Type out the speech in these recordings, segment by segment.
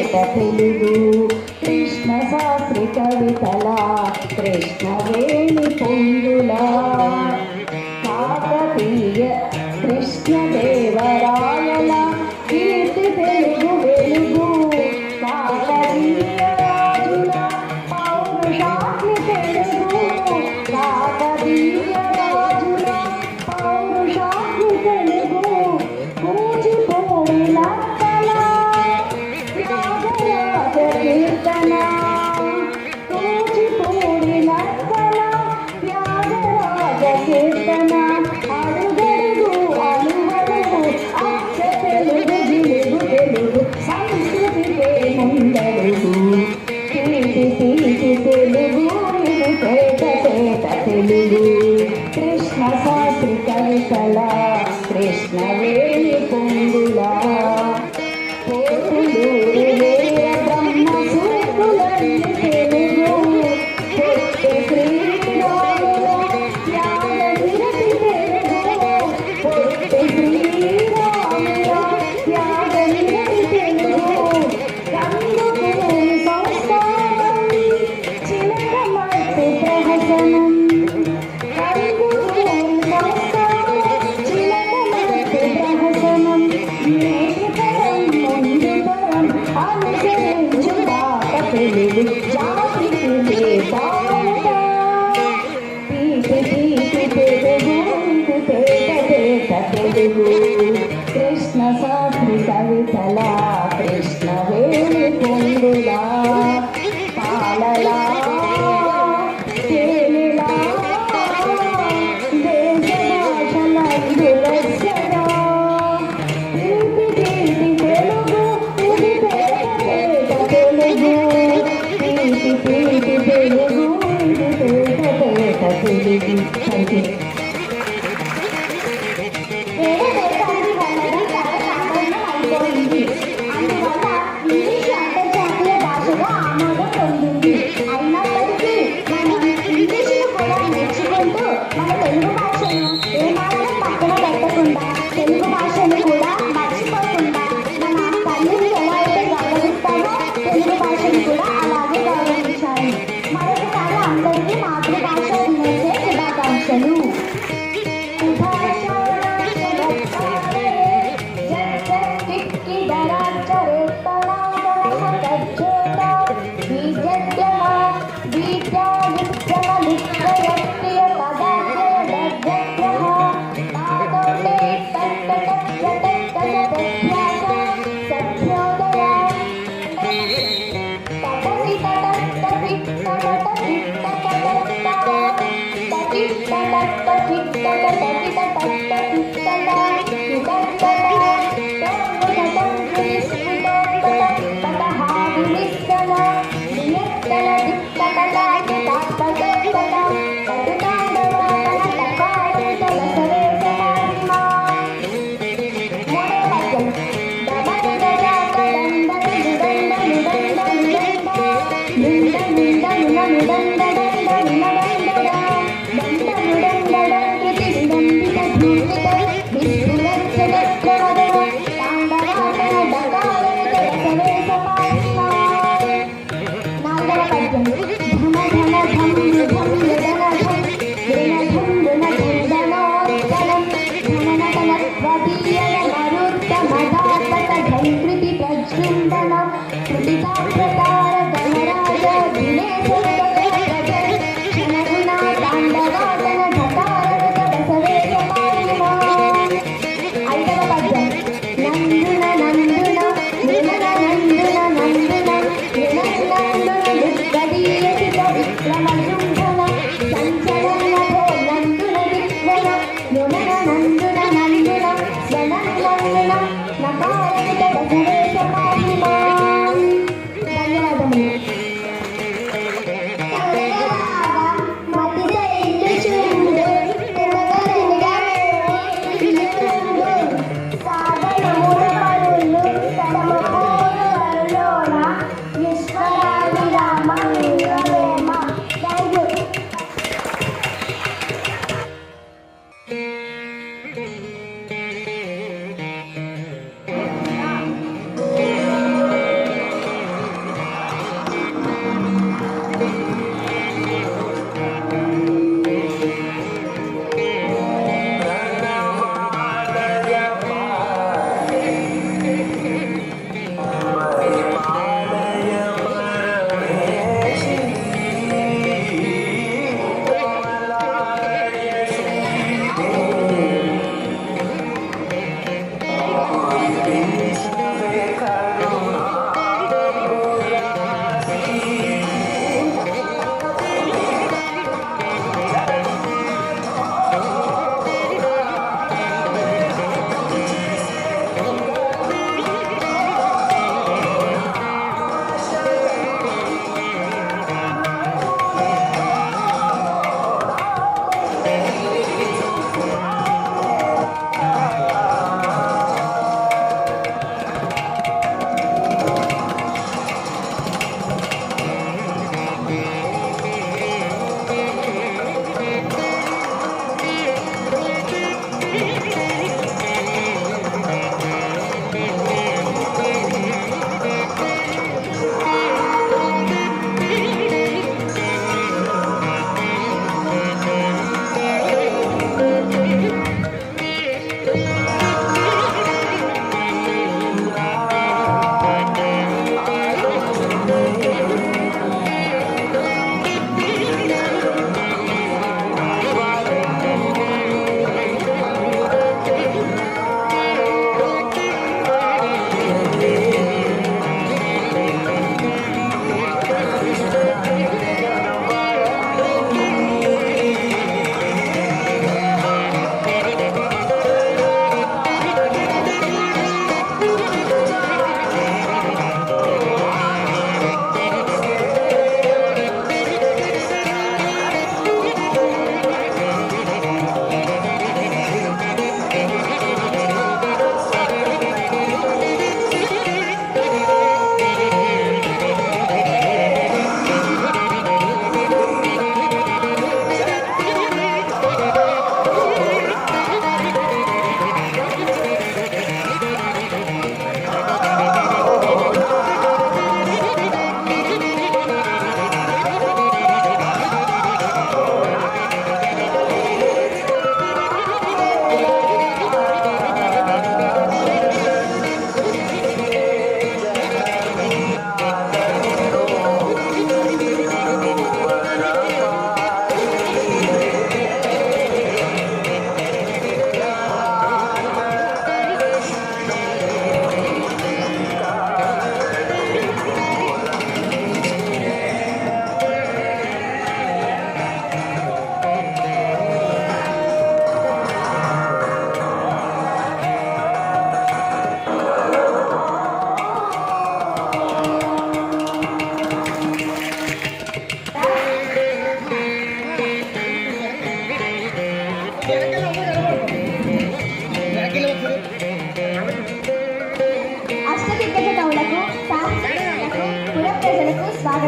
తేట తెలుగు కృష్ణ శాస్త్రి కవితల కృష్ణవేణి పొంగుల కాకతీయ కృష్ణదేవరాయల కీర్తి తెలుగు వెలుగు కాకతీయ రాజుల పౌరుషాగ్ని తెలుగు కాకతీయ రాజుల పౌరుషాగ్ని తెలుగు కూచిపూడి నర్తన త్యాగరాజ కీర్తన కూచిపూడి నర్తన త్యాగరాజ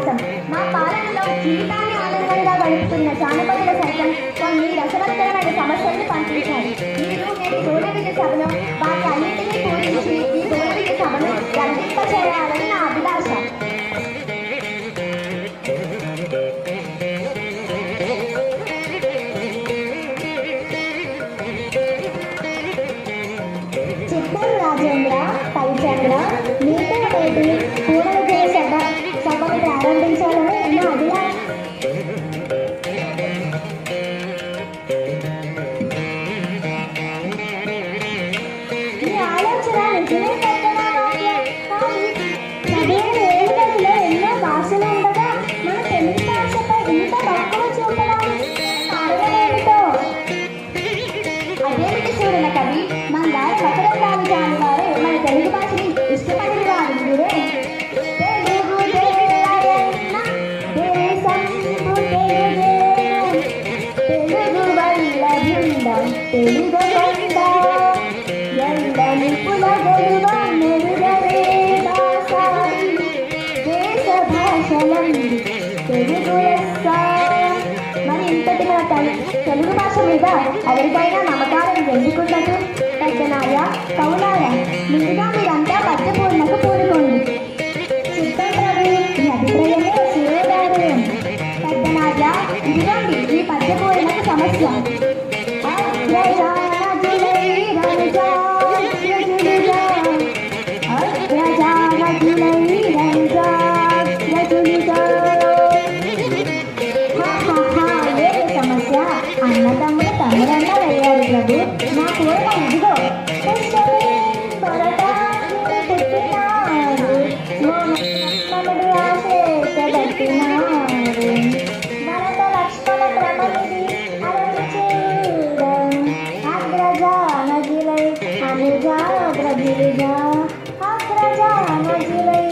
కష్టం. మా పాలనలో జీవితాన్ని ఆనందంగా గడుపుతున్న జానపదుల సైతం కొన్ని రసవత్తరమైన సమస్యలను పంపించారు. మీరు నేటి గోడవిజయ సభలో వాటి అన్నింటినీ పూరించి ఈ గోడవిజయ సభను వర్ధింప చేయాలని నా అభిలాష. చిత్తూరు రాజేంద్ర పైచంద్ర మీతో నేటి పూర్వవిజయ సభను ప్రారంభించాలని నా అభిలాష. ఈ ఆలోచన నిజమే పెద్దనా వాక్యం. కానీ 15 ఏళ్ల గదిలో ఎన్నో భాషలు ఉండగా మన తెలుగు భాషపై ఇంత మక్కువ చూపడానికి కారణమేమిటో? అదేమిటి చూడన కవి మందార మకరందాలు కాని వారు మన తెలుగు భాషని ఇష్టపడిన వారు మీరే. తెలుగు దేశం తెలుగు వల్ల బృందం తెలుగు కొండ ఎల్లని పులగలువ మెరుగవే దాసారి దేశ భాషలందు తెలుగు లెస్స. మరి ఇంతటి మన తెలుగు భాష మీద ఎవరికైనా నమ్మకాలను ఎందుకున్నట్టు? పెద్దనాయ కవులాయ ముందుగా మీరంతా పద్యపూర్ణకు పూనుకోండి. చిత్తం రవి మీ అభిప్రాయమే శిరోధార్యం. పెద్దనాయ ఇదిగోండి ఈ పద్యపూర్ణకు సమస్య. అన్నదమ్ములు తమ్ముడన్నా వేయాలి ప్రభు. నా కోరిక ఇదిగో. పుట్టినారు లక్ష్మణుడు ఆశేషబట్టినారు భరత లక్ష్మణ క్రమనిధి అరచి చూడం అగ్రజానజిలై అనుజాగ్రజిలిగా అగ్రజానజిలై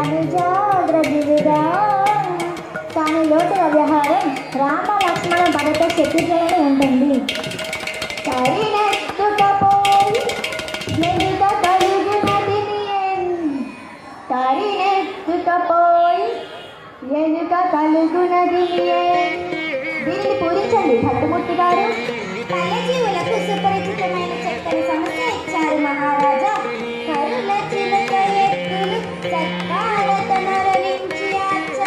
అనుజాగ్రజిలిగా. కానీ లోటు వ్యవహారం రామ లక్ష్మణ భరత శత్రుజయని ఉంటుంది. కరినెత్తుకపోయి ఎనుక కలుగునది కరినెత్తుకపోయి ఎనుక కలుగునది. దీనిని పూరించండి భట్టుమూర్తి గారు. వన్యజీవులకు సుపరిచితమైన చక్కని సమస్య ఇచ్చారు మహారాజా. కరుల చిలక ఎత్తులు చక్కాలత మరణించి ఆచ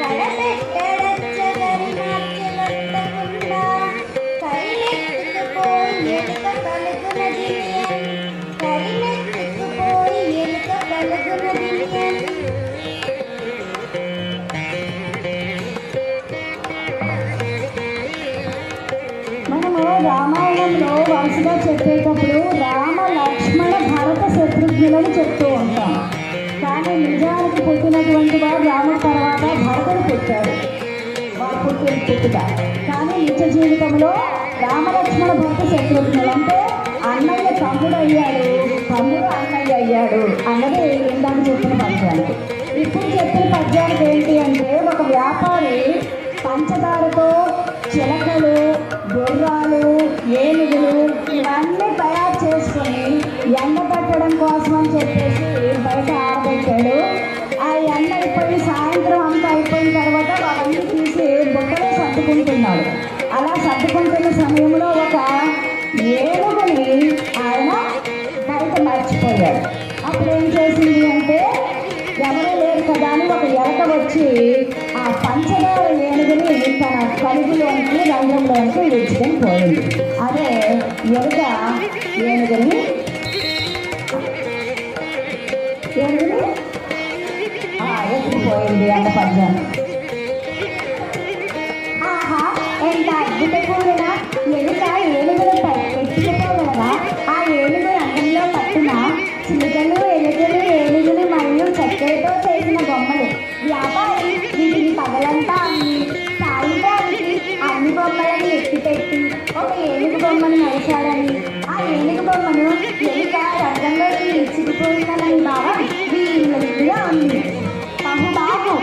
కడపెట్టడచ్చగరి మార్చెలొట్టకుండా కరినెత్తుకుపోయి ఎనుక కలుగునది కరినెత్తుకుపోయి ఎనుక కలుగునది. మనము రామాయణంలో వరుసగా చెప్పేటప్పుడు రామ లక్ష్మణ భరత శత్రుఘ్నులను చెప్తూ ఉంటాం. కానీ నిజానికి పుట్టినటువంటి వాడు రాముడి తర్వాత భరతుడు పుట్టాడు. వాడు పుట్టుక. కానీ నిజ జీవితంలో రామ లక్ష్మణ భరత శత్రుఘ్నులు అంటే అన్నయ్య తమ్ముడు అయ్యాడు, తమ్ముడు అన్నయ్య అయ్యాడు అన్నది ఇందాక చెప్పిన పద్యానికి. ఇప్పుడు చెప్పిన పద్యానికి ఏంటి అంటే ఒక వ్యాపారి పంచదారతో చిలకలు గుర్రాలు ఏనుగులు ఇవన్నీ తయారు చేసుకొని ఎండబెట్టడం కోసం అని చెప్పేసి బయట ఆరబెట్టాడు. ఆ ఎండ అయిపోయి సాయంత్రం అంతా అయిపోయిన తర్వాత అవన్నీ తీసి బుట్టలో సర్దుకుంటున్నాడు. అలా సర్దుకుంటున్న సమయంలో ఒక ఏనుగుని ఆయన బయట మర్చిపోయాడు. అప్పుడు ఏం చేసింది అంటే ఎవరూ లేరు కదా అని ఒక ఎలక వచ్చి ఆ పంచదార ఏనుగుని తన కలుగులోనికి రంధ్రంలోనికి విడిచుకొని పోయింది. అదే ఎలుక ఏనుగుని ఎత్తుకుపోయింది అన్న పద్యాన్ని. ఆహా, ఎంత అద్భుతపూర్ణ ఎలుక ఏనుగులు ఎత్తుకుపోగలవా? ఆ ఏనుగు రంగంలో పట్టిన చిలుకలు ఎలుకలు ఏనుగులు మరియు చక్కెరతో చేసిన బొమ్మలు. వ్యాపారి వీటిని పగలంతా అమ్మి సాయంత్రానికి అన్ని బొమ్మలను ఎత్తిపెట్టి ఒక ఏనుగు బొమ్మను నడిచాడని, ఆ ఏనుగు బొమ్మను ఎలుక రంగంలోకి ఇచ్చిపోయిందని భావం వీళ్ళ ఉంది. బహుబాబు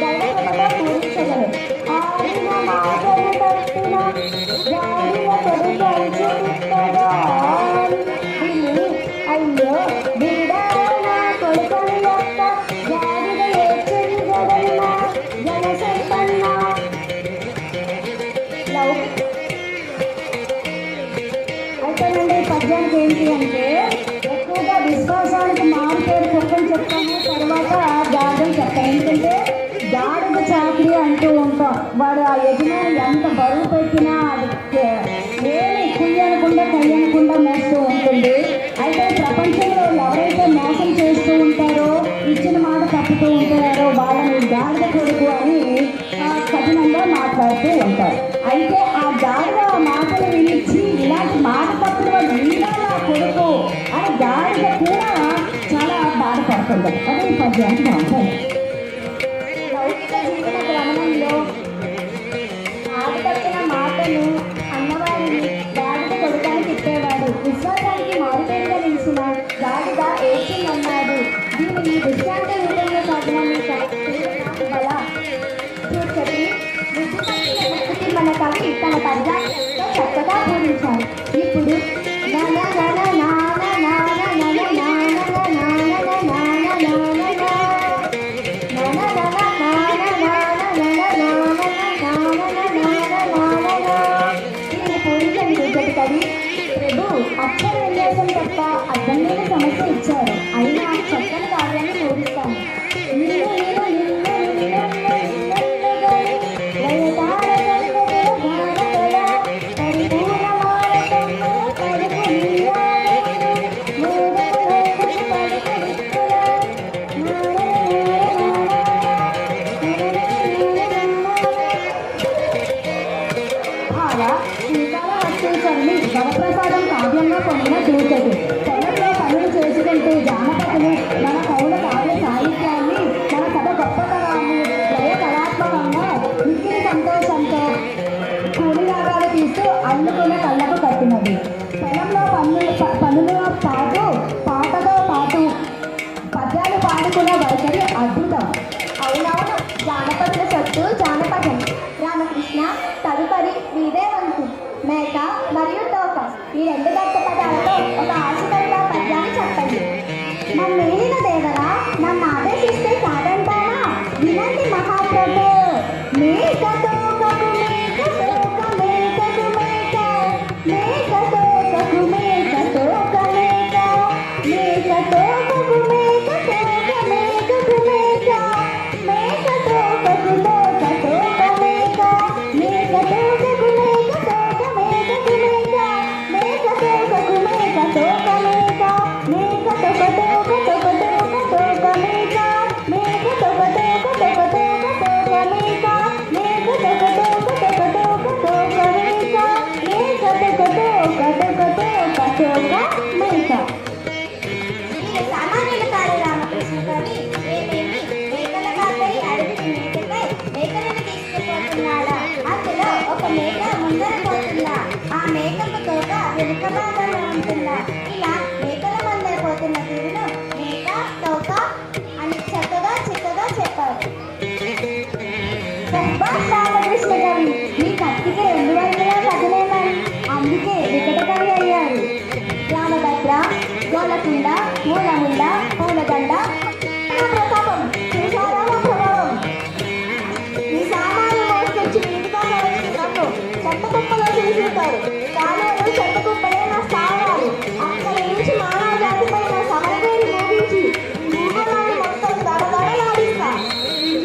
ధైర్యంతో పూరించగలరు. ఆడిన మాటలు తప్పిన గాడిన కొడుకంచు తిట్టగా విని అయ్యో బిడాన కొడుకని యొక్క గాడిద ఏడ్చెడి గడన్న జనసంపన్న అయితేనండి ఈ పద్యానికి ఏంటి అంటే ఎక్కువగా విశ్వాసానికి మారుపేరు కుక్కని చెప్తాము, తర్వాత గాడిదలు చెప్తాను. ఎందుకంటే గాడిద చాకరీ అంటూ ఉంటాం. వాడు ఆ యజమాని ఎంత బరువు పెట్టినా అది ఏమి కుయ్యనకుండా కయ్యనకుండా మోస్తూ ఉంటుంది. అయితే ప్రపంచంలో ఎవరైతే మోసం చేస్తూ ఉంటారో, ఇచ్చిన మాట తప్పుతూ ఉంటారో వాళ్ళని గాడిద కొడుకు అని కఠినంగా మాట్లాడుతూ ఉంటారు. అయితే ఆ గాడిద ఆ మాటలు వినిచ్చి ఇలాంటి మాట తప్పుడు వాడు వీడా నా కొడుకు అని గాడిద కూడా చాలా బాధపడుతుంది. అదే ఈ పద్యానికి బాగుంటుంది. లౌకిక జీవన గమనంలో ఆడదక్కిన మాటను అన్నవారిని గాడిద కొడుకని తిప్పేవాడు. విశ్వాసానికి మారుపేరుగా నిలిచిన గాడిద ఏడ్చిందన్నాడు. దీనిని దృష్టాంత రూపంలో సాగిన బల చెప్పి బుద్ధిపక్షి మన కవి తన పద్యాలతో చక్కగా పూరించారు. ఇప్పుడు ప్రభు అక్షర విన్యాసం తప్ప అర్థం లేని సమస్య ఇచ్చారు. అయినా చక్కని కావ్యాన్ని పూరిస్తాను. వరప్రసాదం కావ్యంగా పొందిన చూసేది పొలంలో పనులు చేసుకుంటూ జానపదులు మన కౌల కావ్య సాహిత్యాన్ని మన సభ గొప్పతనాన్ని లయ కళాత్మకంగా మిక్కిలి సంతోషంతో కూడిరాగాలు తీస్తూ అల్లుకున్న కళ్ళకు కట్టినది. పొలంలో పనులతో పాటు పాటతో పాటు పద్యాలు పాడుకున్న వైఖరి అద్భుతం. అవునవును, జానపదుల సొత్తు జానపదం. రామకృష్ణ తదుపరి వీరే వంతు మేక మరియు తోక ఈ రెండు దత్త పదాలతో ఒక ఆశకరమైన పద్యాన్ని చెప్పండి. మమ్మేలిన దేవరా నన్ను ఆదేశిస్తే కాదంటానా? వినండి మహాప్రభు. మేక తోకకు మేక తోక మేకకు మేక మేక తోకకు మేక తోక మేక మేక తోకకు మేక తోక మేకకు మేక మేక తోకకు తోక తోక మేక మేక తోకకు మేక తోక మేకకు మేక మేక తోకకు మేక తోక మేక మేక తోక తోక తోక తోక తోక మేక మేక తోక తోక తోక తోక తోక మేక మేక తోక తోక తోక తోక తోక మేక మేక తోక తోక తోక తోక తోక మేక. ఇది సామాన్యుల కాదు రామకృష్ణ కవి. ఏమేమి మేకల కాపరి అడవికి మేకపై మేకలను తీసుకుపోతున్నాడా? అందులో ఒక మేక ముందర పోతుందా? ఆ మేకకు తోక వెనుక భాగంలో ఉంటుందా? ఇలా మేకల ముందర పోతున్న తీరును మేక తోక అని చక్కగా చిక్కగా చెప్పారు. రామకృష్ణ కవి ఈ కత్తికి రెండు వైపులా కథలేమని అందుకే వికటకవి అయ్యారు. రామభద్ర గోలకుండ మూలముండ పూలదండ ప్రతాపం చూసారా ప్రభావం. ఈ సామాన్లు మోసుకొచ్చి నీటిగా నన్ను చెత్త కుప్పలో తీసుకుంటారు. కాలేరు చెత్త కుప్పలే నా స్థావరాలు. అక్కడి నుంచి మానవ జాతిపై నా సమరవేడి మోగించి భూగోళాన్ని మొత్తం దడదడలాడిస్తా.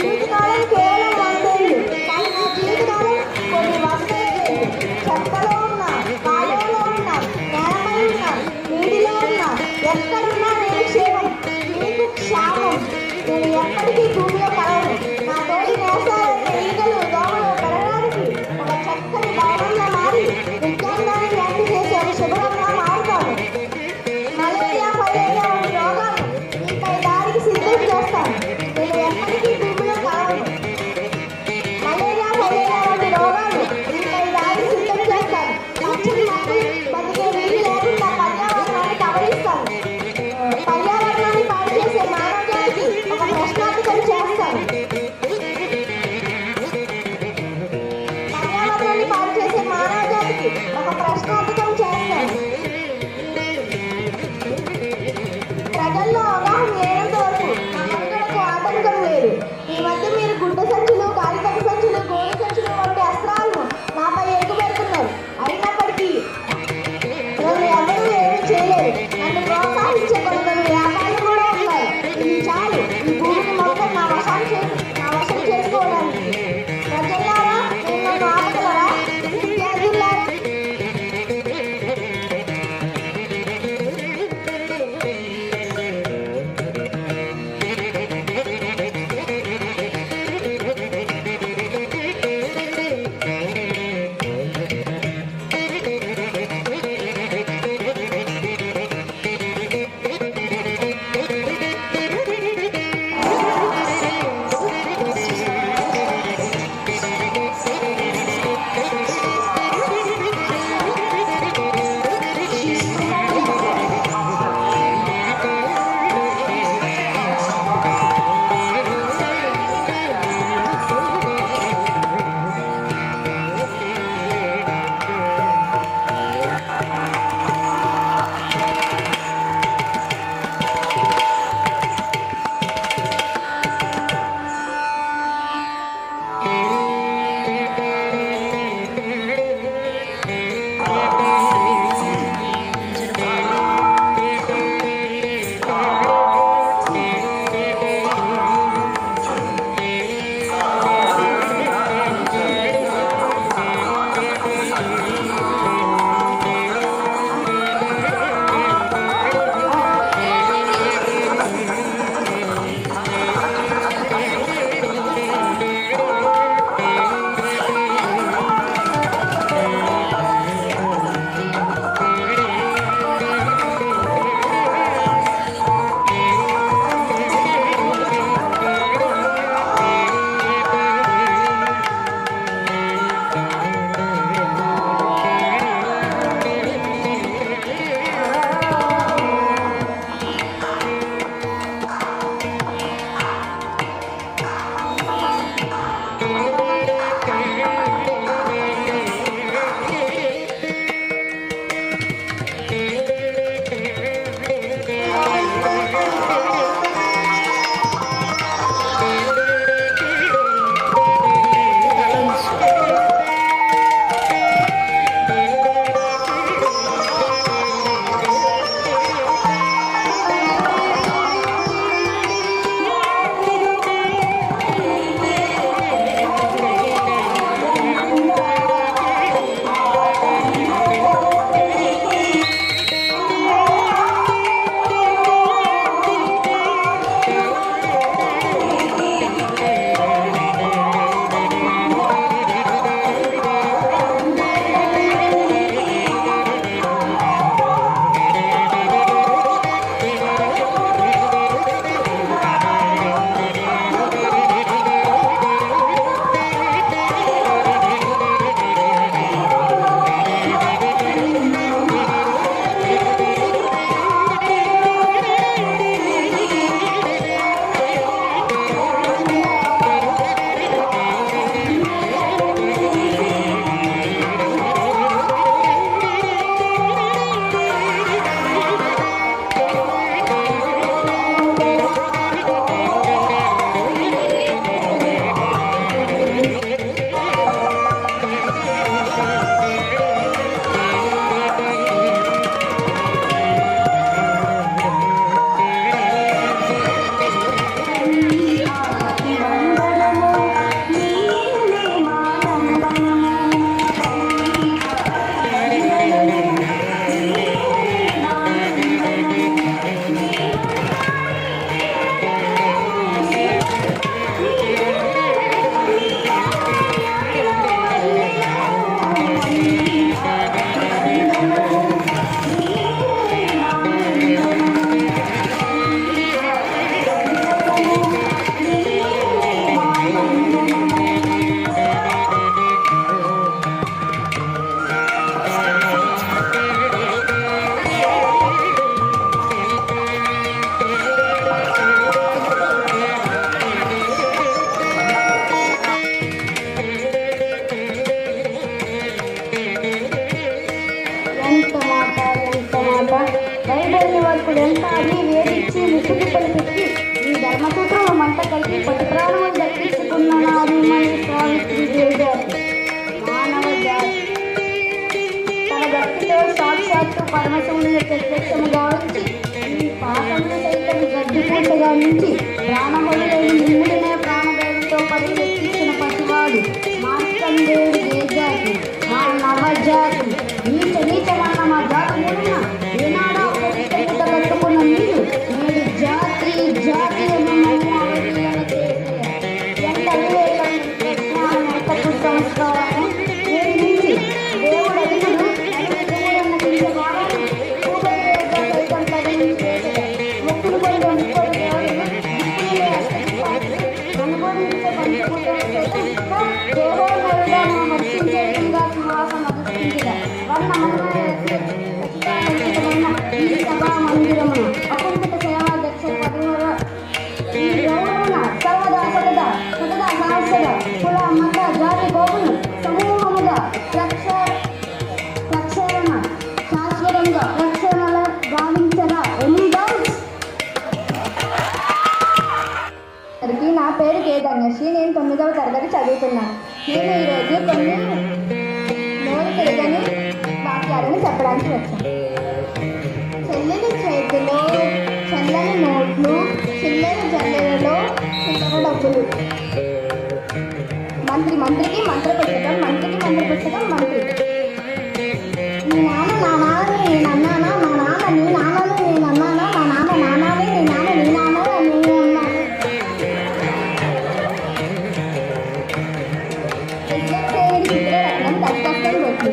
జీవితకాలం కేవలం 100 ఏళ్ళు, కానీ నా జీవితకాలం కొన్ని 100 ఏళ్ళు. చెత్తలో ఉన్నా, కాలువలో ఉన్నా, నేలపై ఉన్నా, నీటిలో ఉన్నా, ఎక్కడున్నా నేను క్షేమం, నీకు క్షామం. నేను ఎప్పటికీ భూమిలో కలవను. నా తోటి నేసాలైన ఈగలు దోమలు పెరగడానికి ఒక చక్కని భవనంగా మారి విజ్ఞానానికి అంటి చేసే ఒక శుభ్రంగా మారుతాను. మలేరియా ఫలేరియా వంటి రోగాలు నీపై దారికి సిద్ధం చేస్తాను. నేను ఎప్పటికీ భూమిలో కలవను. మలేరియా ఫలేరియా వంటి రోగాలు నీపై దారికి సిద్ధం చేస్తాను. పచ్చని మొక్కలు బతికే వీలు లేకుండా పర్యావరణాన్ని కవరిస్తాను. పర్యావరణాన్ని పాడు చేసే మానవ జాతికి ఒక ప్రశ్నార్థకం చేస్తాను. నా వశం చేసుకోవడానికి. ప్రజలారా, మీరు నన్ను ఆపగలరా? విద్యార్థులారా, ఇప్పుడు ఎంత అన్ని వేధించి ముసుగుపడి పెట్టి ఈ ధర్మసూత్రం మంట కలిపి పట్టుప్రాణం దక్కించుకున్న నారీమణి సావిత్రీదేవి గారు మానవ జాతి తన భక్తితో సాక్షాత్తు పరమశివుని ప్రత్యక్షము గావించి ఈ పాపమును సైతం గడ్డిపూటగా నుంచి ప్రాణములు లేని నిమ్ముడినే హర్షించేంగా సింహాసం అధిష్ఠించిన వర్ణ ఈ సభా మందిరమున అకుంఠిత సేవాధ్యక్షుడు 13వ ఈ గౌరవమున సర్వదా సతదా సహస్రద కుల మత జాతి గోపులు సమూహముగా రక్షణ శాశ్వతంగా రక్షణల గావించగా నా పేరు కే ధన్యశ్రీ. నేను 9వ తరగతి చదువుతున్నాను. నేను ఈరోజు కొన్ని నోరు తిరగని వాక్యాలను చెప్పడానికి వచ్చాను. చెల్లెలి చేతిలో చల్లని నోట్లు, చిల్లర జల్లెలలో చిల్లర డబ్బులు. మంత్రికి మంత్ర పుస్తకం, మంత్రి. మీ నాన్న నా నాన్న నేను అన్నానా, మా నాన్న నీ నాన్నను నేను అన్నానా, మా నాన్న నాన్ననే నీ నాన్న నీ నాన్న నేను అన్నాను. చిత్రరత్నం దస్తకం కొట్టు.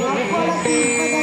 నాకు కూడా తీర్పు